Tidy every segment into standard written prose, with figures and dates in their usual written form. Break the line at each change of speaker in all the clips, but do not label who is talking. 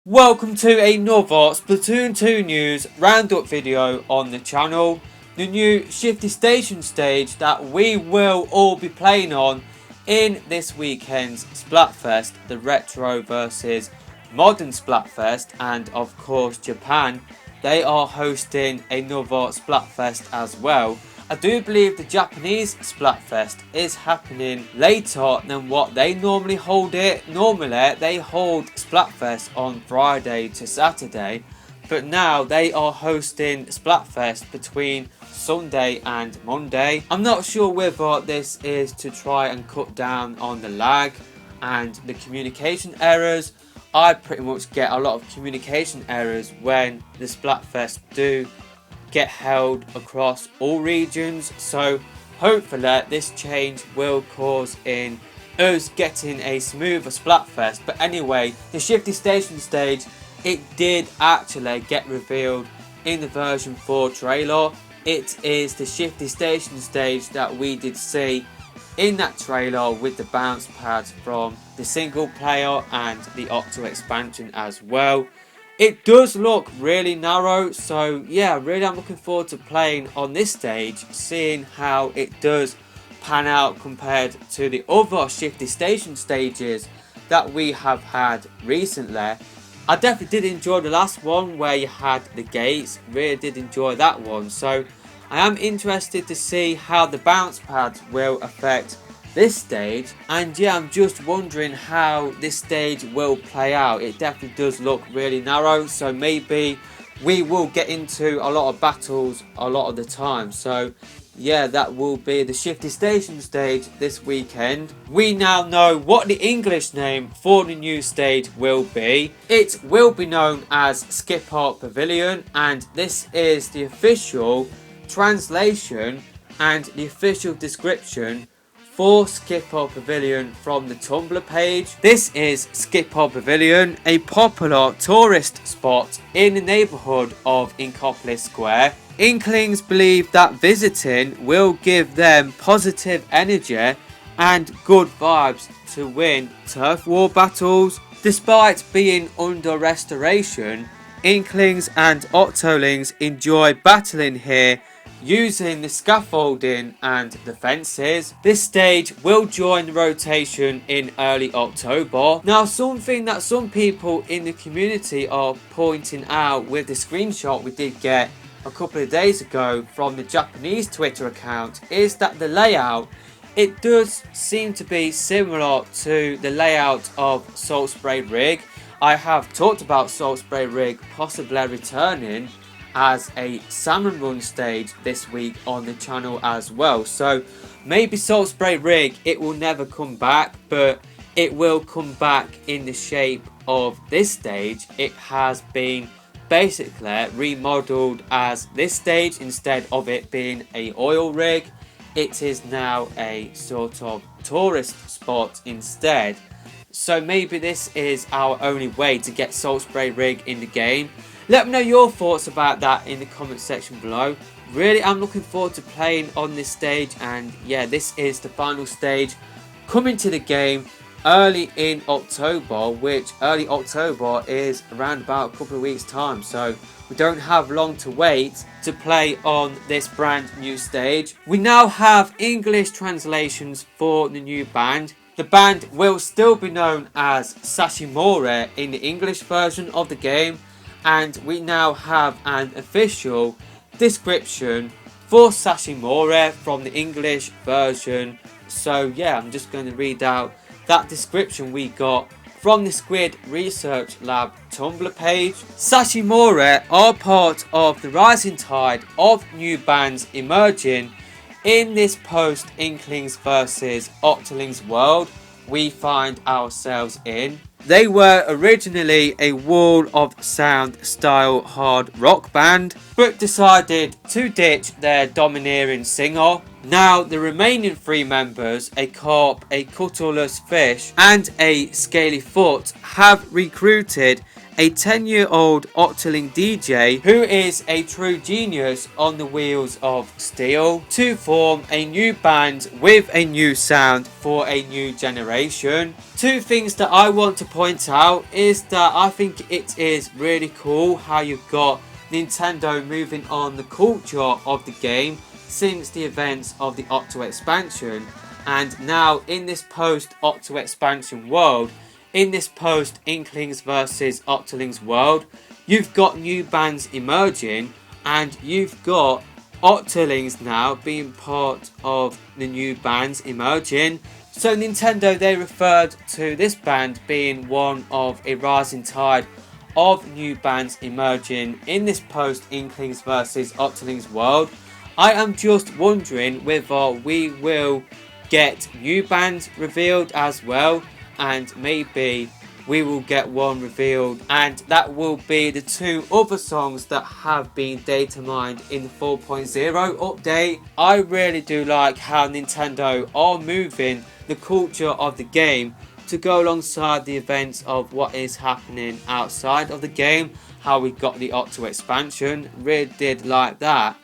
Welcome to another Splatoon 2 news roundup video on the channel. The new Shifty Station stage that we will all be playing on in this weekend's Splatfest, the Retro versus Modern Splatfest, and of course Japan, they are hosting another Splatfest as well. I do believe the Japanese Splatfest is happening later than what they normally hold it. Normally they hold Splatfest on Friday to Saturday, but now they are hosting Splatfest between Sunday and Monday. I'm not sure whether this is to try and cut down on the lag and the communication errors. I pretty much get a lot of communication errors when the Splatfest do get held across all regions, so hopefully this change will cause in us getting a smoother Splatfest. But anyway, the Shifty Station stage, it did actually get revealed in the version 4 trailer. It is the Shifty Station stage that we did see in that trailer with the bounce pads from the single player and the Octo expansion as well. It does look really narrow, so yeah, really I'm looking forward to playing on this stage, seeing how it does pan out compared to the other Shifty Station stages that we have had recently. I definitely did enjoy the last one where you had the gates, really did enjoy that one, so I am interested to see how the bounce pads will affect this stage, and yeah, I'm just wondering how this stage will play out. It definitely does look really narrow, so maybe we will get into a lot of battles a lot of the time. So yeah, that will be the Shifty Station stage this weekend. We now know what the English name for the new stage will be. It will be known as Skipper Pavilion, and this is the official translation and the official description for Skipper Pavilion from the Tumblr page. This is Skipper Pavilion, a popular tourist spot in the neighbourhood of Inkopolis Square. Inklings believe that visiting will give them positive energy and good vibes to win turf war battles. Despite being under restoration, Inklings and Octolings enjoy battling here using the scaffolding and the fences. This stage will join the rotation in early October. Now, something that some people in the community are pointing out with the screenshot we did get a couple of days ago from the Japanese Twitter account is that the layout, it does seem to be similar to the layout of Salt Spray Rig. I have talked about Salt Spray Rig possibly returning as a salmon run stage this week on the channel as well. So maybe Salt Spray Rig, it will never come back, but it will come back in the shape of this stage. It has been basically remodeled as this stage. Instead of it being a oil rig, it is now a sort of tourist spot instead. So maybe this is our only way to get Salt Spray Rig in the game. Let me know your thoughts about that in the comment section below. Really, I'm looking forward to playing on this stage, and yeah, this is the final stage coming to the game early in October, which early October is around about a couple of weeks time, so we don't have long to wait to play on this brand new stage. We now have English translations for the new band. The band will still be known as Sashimore in the English version of the game, and we now have an official description for Sashimore from the English version. So yeah, I'm just going to read out that description we got from the Squid Research Lab Tumblr page. Sashimore are part of the rising tide of new bands emerging in this post-Inklings versus Octolings world we find ourselves in. They were originally a Wall of Sound style hard rock band, but decided to ditch their domineering singer. Now the remaining three members, a carp, a cuttleless fish and a scaly foot, have recruited a 10-year-old Octoling DJ who is a true genius on the wheels of steel to form a new band with a new sound for a new generation. Two things that I want to point out is that I think it is really cool how you've got Nintendo moving on the culture of the game since the events of the Octo expansion, and now in this post Octo expansion world, in this post Inklings vs Octolings world, you've got new bands emerging and you've got Octolings now being part of the new bands emerging. So Nintendo, they referred to this band being one of a rising tide of new bands emerging in this post Inklings vs Octolings world. I am just wondering whether we will get new bands revealed as well, and maybe we will get one revealed, and that will be the two other songs that have been data mined in the 4.0 update. I really do like how Nintendo are moving the culture of the game to go alongside the events of what is happening outside of the game. How we got the Octo expansion, really did like that.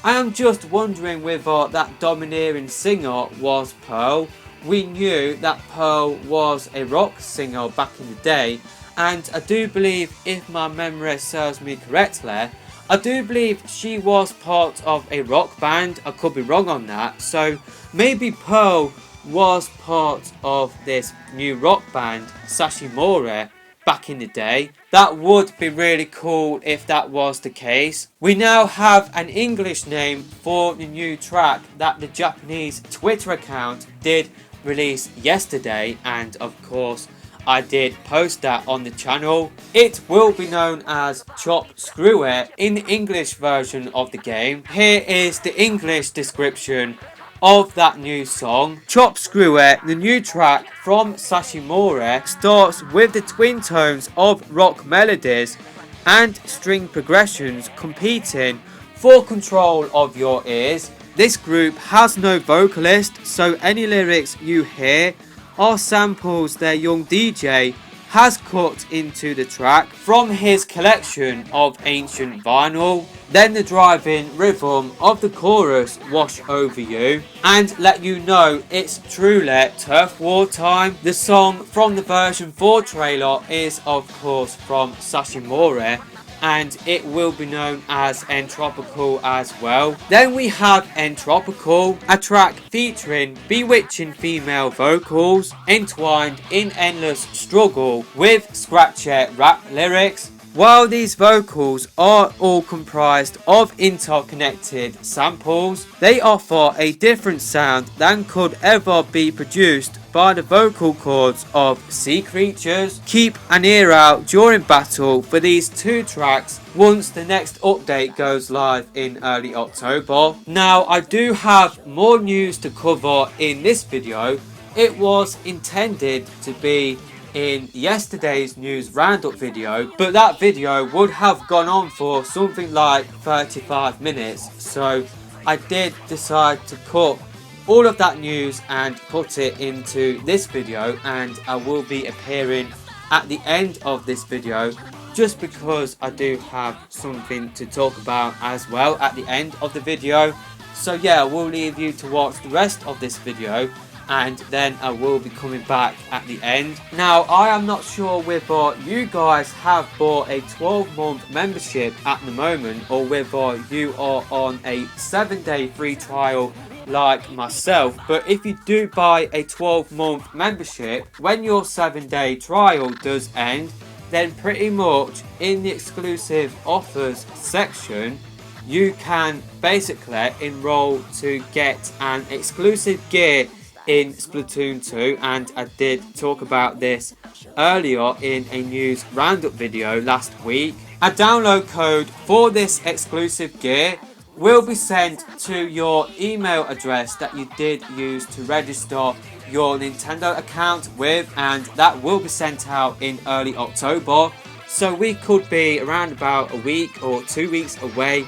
I am just wondering whether that domineering singer was Pearl. We knew that Pearl was a rock singer back in the day, and I do believe, if my memory serves me correctly, I do believe she was part of a rock band. I could be wrong on that, so maybe Pearl was part of this new rock band, Sashimori, back in the day. That would be really cool if that was the case. We now have an English name for the new track that the Japanese Twitter account did release yesterday, and of course I did post that on the channel. It will be known as Chop Screw It in the English version of the game. Here is the English description of that new song. Chop Screw It, the new track from Sashimori, starts with the twin tones of rock melodies and string progressions competing for control of your ears. This group has no vocalist, so any lyrics you hear are samples their young DJ has cut into the track from his collection of ancient vinyl. Then the driving rhythm of the chorus wash over you and let you know it's truly turf war time. The song from the version 4 trailer is of course from Sashimori, and it will be known as Entropical as well. Then we have Entropical, a track featuring bewitching female vocals entwined in endless struggle with scratchy rap lyrics. While these vocals are all comprised of interconnected samples, they offer a different sound than could ever be produced by the vocal cords of sea creatures. Keep an ear out during battle for these two tracks once the next update goes live in early October. Now, I do have more news to cover in this video. It was intended to be in yesterday's news roundup video, but that video would have gone on for something like 35 minutes, so I did decide to cut all of that news and put it into this video, and I will be appearing at the end of this video just because I do have something to talk about as well at the end of the video. So yeah, I will leave you to watch the rest of this video, and then I will be coming back at the end. Now, I am not sure whether you guys have bought a 12-month membership at the moment, or whether you are on a 7-day free trial like myself, but if you do buy a 12-month membership, when your 7-day trial does end, then pretty much in the exclusive offers section you can basically enroll to get an exclusive gear in Splatoon 2, and I did talk about this earlier in a news roundup video last week. A download code for this exclusive gear will be sent to your email address that you did use to register your Nintendo account with, and that will be sent out in early October. So we could be around about a week or 2 weeks away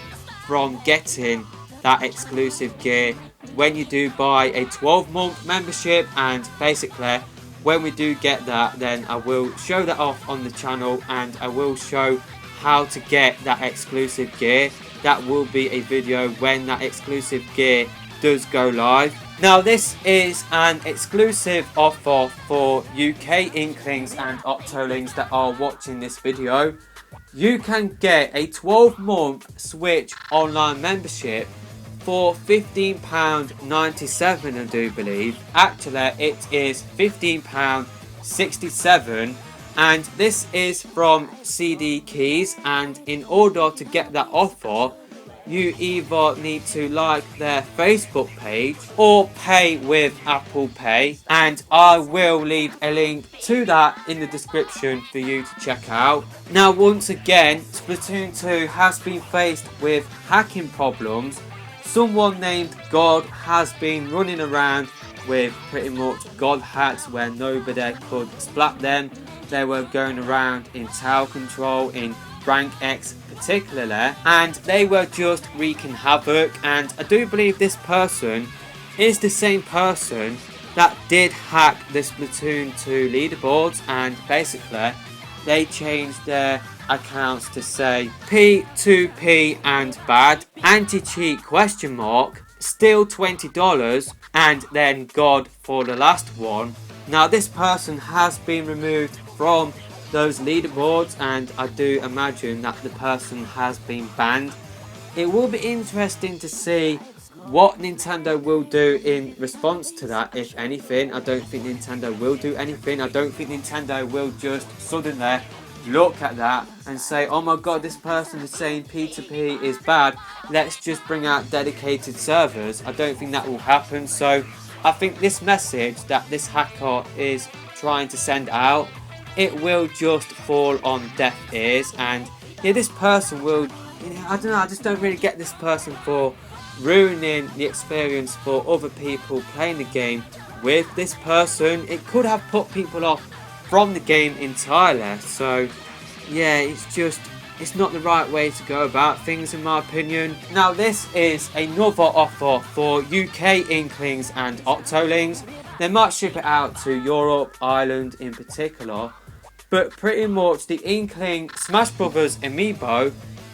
from getting that exclusive gear when you do buy a 12-month membership. And basically when we do get that, then I will show that off on the channel, and I will show how to get that exclusive gear. That will be a video when that exclusive gear does go live. Now this is an exclusive offer for UK Inklings and Octolings that are watching this video. You can get a 12-month Switch online membership for £15.97, I do believe. Actually, it is £15.67, and this is from CD Keys. And in order to get that offer, you either need to like their Facebook page or pay with Apple Pay, and I will leave a link to that in the description for you to check out. Now once again, Splatoon 2 has been faced with hacking problems. Someone named God has been running around with pretty much God hacks where nobody could splat them. They were going around in tower control, in rank X particularly, and they were just wreaking havoc. And I do believe this person is the same person that did hack the Splatoon 2 leaderboards, and basically they changed their accounts to say P2P and bad, anti-cheat question mark, still $20, and then God for the last one. Now this person has been removed from those leaderboards, and I do imagine that the person has been banned. It will be interesting to see what Nintendo will do in response to that, if anything. I don't think Nintendo will do anything. I don't think Nintendo will just suddenly look at that and say, oh my god, this person is saying P2P is bad, let's just bring out dedicated servers. I don't think that will happen. So I think this message that this hacker is trying to send out, it will just fall on deaf ears. And yeah, this person will, I don't know, I just don't really get this person for ruining the experience for other people playing the game with this person. It could have put people off from the game entirely. So yeah, it's not the right way to go about things, in my opinion. Now this is another offer for UK Inklings and Octolings. They might ship it out to Europe, Ireland in particular, but pretty much the Inkling Smash Brothers amiibo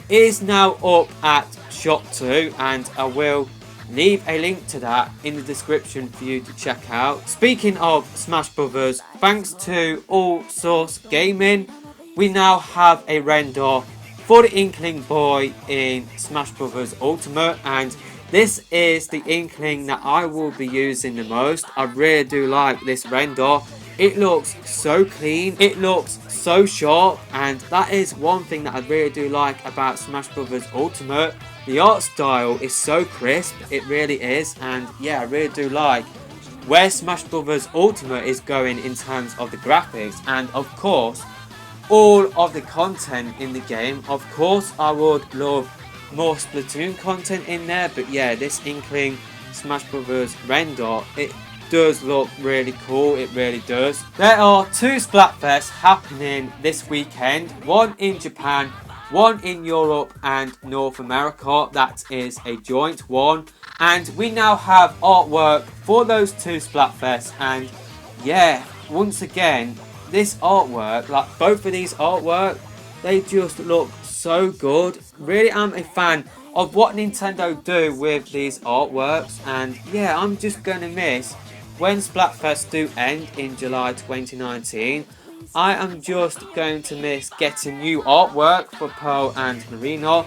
is now up at Shop 2, and I will leave a link to that in the description for you to check out. Speaking of Smash Brothers, thanks to All Source Gaming, we now have a render for the Inkling boy in Smash Brothers Ultimate, and this is the Inkling that I will be using the most. I really do like this render. It looks so clean, it looks so sharp, and that is one thing that I really do like about Smash Brothers Ultimate. The art style is so crisp, it really is, and yeah, I really do like where Smash Brothers Ultimate is going in terms of the graphics, and of course all of the content in the game. Of course I would love more Splatoon content in there, but yeah, this Inkling Smash Brothers render, it does look really cool, it really does. There are two Splatfests happening this weekend, one in Japan, one in Europe and North America. That is a joint one, and we now have artwork for those two Splatfests. And yeah, once again, this artwork, like both of these artwork, they just look so good. Really am a fan of what Nintendo do with these artworks, and yeah, I'm just gonna miss when Splatfest do end in July 2019. I am just going to miss getting new artwork for Pearl and Marina.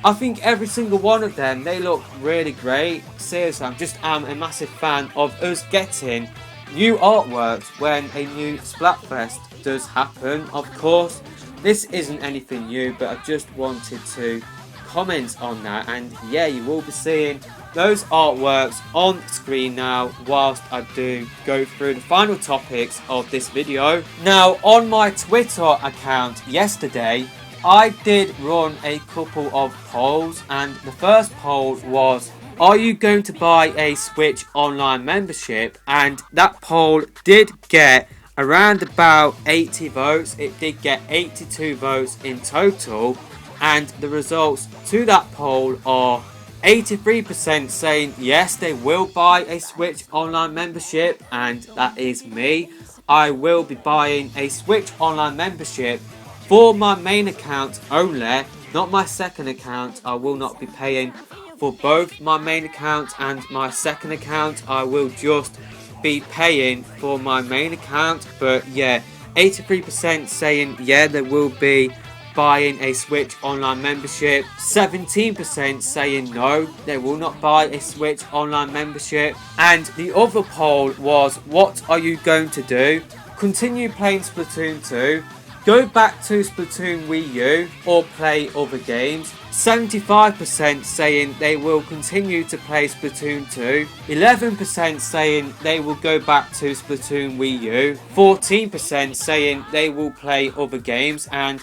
I think every single one of them, they look really great. Seriously, I'm a massive fan of us getting new artworks when a new Splatfest does happen. Of course, this isn't anything new, but I just wanted to comment on that. And yeah, you will be seeing those artworks on screen now whilst I do go through the final topics of this video. Now, on my Twitter account yesterday, I did run a couple of polls, and the first poll was, are you going to buy a Switch online membership? And that poll did get around about 80 votes. It did get 82 votes in total, and the results to that poll are 83% saying yes, they will buy a Switch online membership, and that is me. I will be buying a Switch Online membership for my main account only, not my second account. I will not be paying for both my main account and my second account. I will just be paying for my main account. But yeah, 83% saying yeah, they will be buying a Switch Online membership. 17% saying no, they will not buy a Switch Online membership. And the other poll was, what are you going to do? Continue playing Splatoon 2, go back to Splatoon Wii U, or play other games? 75% saying they will continue to play Splatoon 2, 11% saying they will go back to Splatoon Wii U, 14% saying they will play other games. And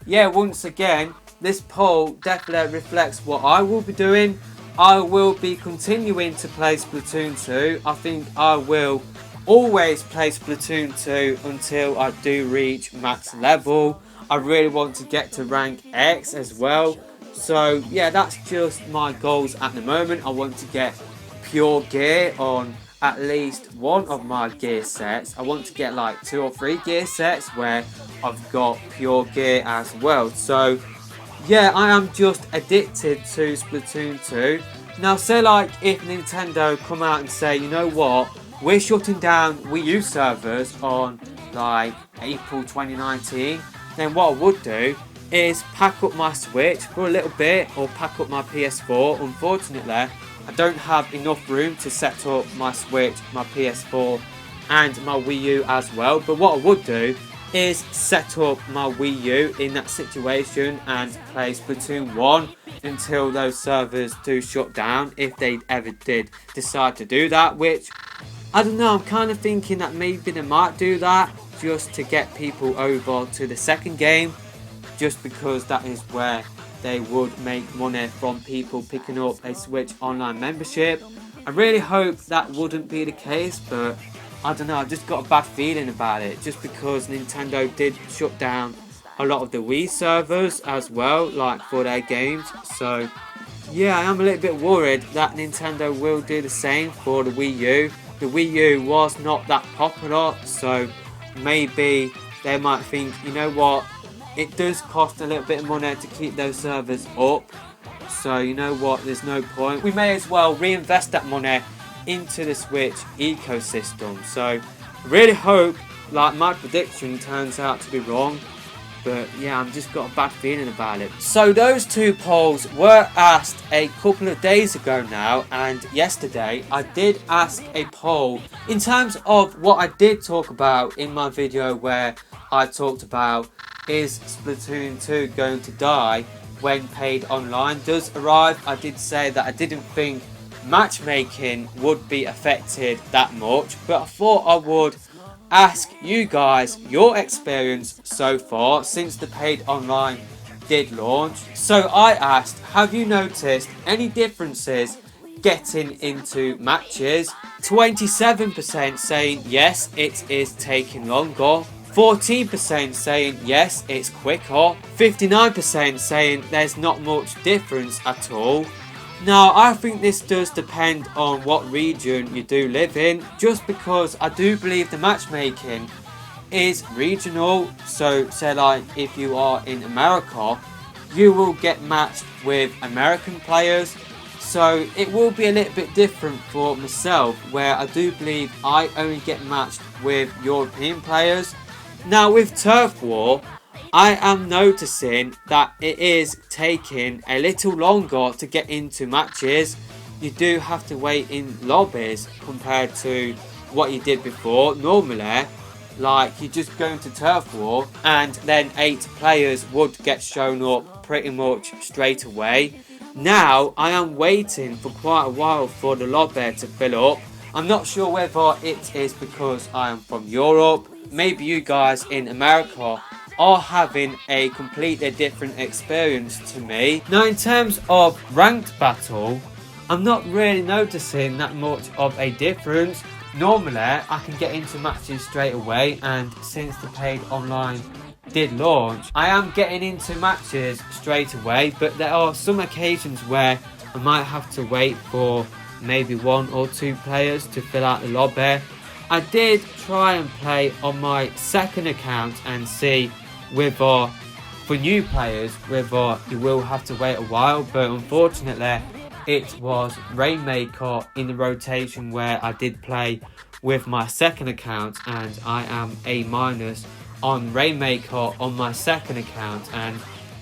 yeah, once again, this poll definitely reflects what I will be doing. I will be continuing to play Splatoon 2. I think I will always play Splatoon 2 until I do reach max level. I really want to get to rank X as well. So yeah, that's just my goals at the moment. I want to get pure gear on at least one of my gear sets. I want to get like 2 or 3 gear sets where I've got pure gear as well. So yeah, I am just addicted to Splatoon 2. Now say like if Nintendo come out and say, you know what, we're shutting down Wii U servers on like April 2019, then what I would do is pack up my Switch for a little bit, or pack up my PS4. Unfortunately, I don't have enough room to set up my Switch, my PS4 and my Wii U as well. But what I would do is set up my Wii U in that situation and play Splatoon 1 until those servers do shut down, if they ever did decide to do that, which I don't know, I'm kind of thinking that maybe they might do that just to get people over to the second game, just because that is where they would make money from people picking up a Switch Online membership. I really hope that wouldn't be the case, but I don't know, I've just got a bad feeling about it, just because Nintendo did shut down a lot of the Wii servers as well, like for their games. So yeah, I am a little bit worried that Nintendo will do the same for the Wii U. The Wii U was not that popular, so maybe they might think, you know what, it does cost a little bit of money to keep those servers up, so you know what, there's no point. We may as well reinvest that money into the Switch ecosystem. So I really hope like my prediction turns out to be wrong, but yeah, I'm just got a bad feeling about it. So those 2 polls were asked a couple of days ago now, and yesterday I did ask a poll in terms of what I did talk about in my video, where I talked about, is Splatoon 2 going to die when paid online does arrive? I did say that I didn't think matchmaking would be affected that much, but I thought I would ask you guys your experience so far since the paid online did launch. So I asked, have you noticed any differences getting into matches? 27% saying yes, it is taking longer, 14% saying yes, it's quicker, 59% saying there's not much difference at all. Now, I think this does depend on what region you do live in, just because I do believe the matchmaking is regional. So say like if you are in America, you will get matched with American players, so it will be a little bit different for myself, where I do believe I only get matched with European players. Now with Turf War, I am noticing that it is taking a little longer to get into matches. You do have to wait in lobbies compared to what you did before. Normally, like, you just go into Turf War and then 8 players would get shown up pretty much straight away. Now I am waiting for quite a while for the lobby to fill up. I'm not sure whether it is because I am from Europe. Maybe you guys in America are having a completely different experience to me. Now in terms of ranked battle, I'm not really noticing that much of a difference. Normally I can get into matches straight away, and since the paid online did launch, I am getting into matches straight away, but there are some occasions where I might have to wait for maybe 1 or 2 players to fill out the lobby. I did try and play on my second account and see whether, for new players, whether you will have to wait a while, but unfortunately it was Rainmaker in the rotation where I did play with my second account, and I am A- on Rainmaker on my second account. And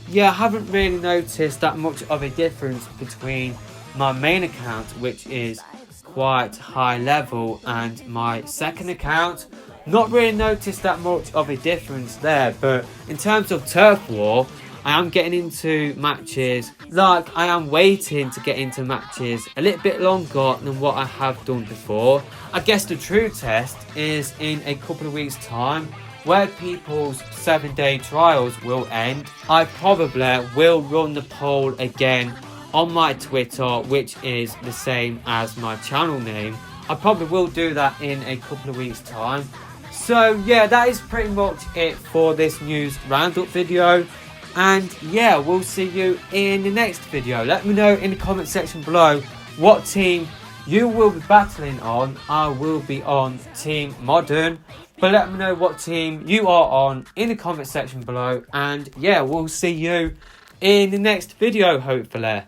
yeah, I haven't really noticed that much of a difference between my main account, which is quite high level, and my second account. Not really noticed that much of a difference there. But in terms of turf war, I am getting into matches, like I am waiting to get into matches a little bit longer than what I have done before. I guess the true test is in a couple of weeks time, where people's 7-day trials will end. I probably will run the poll again on my Twitter, which is the same as my channel name. I probably will do that in a couple of weeks time. So yeah, that is pretty much it for this news roundup video. And yeah, we'll see you in the next video. Let me know in the comment section below what team you will be battling on. I will be on Team Modern. But let me know what team you are on in the comment section below. And yeah, we'll see you in the next video, hopefully.